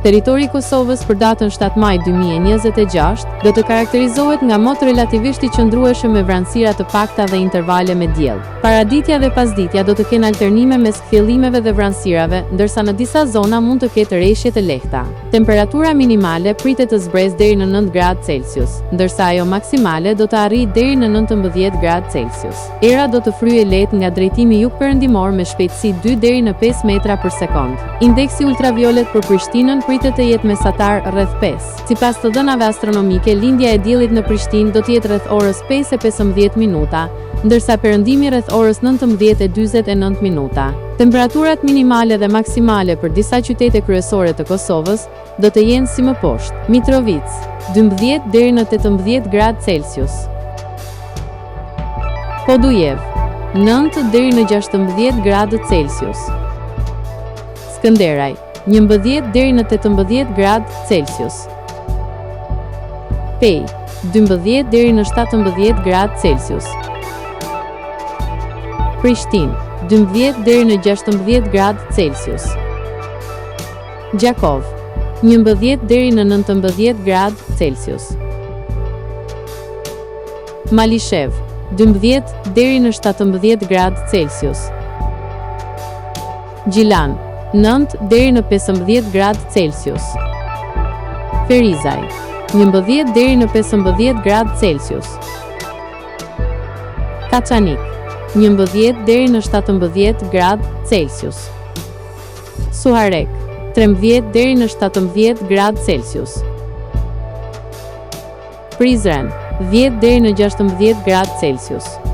Territori i Kosovës për datën 7 maj 2026 do të karakterizohet nga motë relativisht i qëndrueshëm me vranësira të pakta dhe intervale me diell. Paraditja dhe pasditja do të kenë alternime mes kthjellimeve dhe vranësirave, ndërsa në disa zona mund të ketë rreshje të lehta. Temperatura minimale pritet të zbresë deri në 9 gradë Celsius, ndërsa ajo maksimale do të arrijë deri në 19 gradë Celsius. Era do të fryejë lehtë nga drejtimi jugpërëndimor me shpejtësi 2 deri në 5 metra për sekond. Indeksi ultraviolet për Prishtinën pritet të jetë mesatar rreth 5. Sipas të dhënave astronomike, lindja e diellit në Prishtinë do të jetë rreth orës 5:15 minuta, ndërsa perëndimi rreth orës 19:49 minuta. Temperaturat minimale dhe maksimale për disa qytete kryesore të Kosovës do të jenë si më poshtë: Mitrovica 12 deri në 18 gradë Celsius, Podujev 9 deri në 16 gradë Celsius, Skënderaj 11 deri në 18 gradë Celsius, Pej 12 deri në 17 gradë Celsius, Prishtinë 12 deri në 16 gradë Celsius, Gjakov 11 deri në 19 gradë Celsius, Malishev 12 deri në 17 gradë Celsius, Gjilan 9 deri në 15 gradë Celsius, Ferizaj 11 deri në 15 gradë Celsius, Kaçanik 11 deri në 17 gradë Celsius, Suharek 13 deri në 17 gradë Celsius, Prizren 10 deri në 16 gradë Celsius.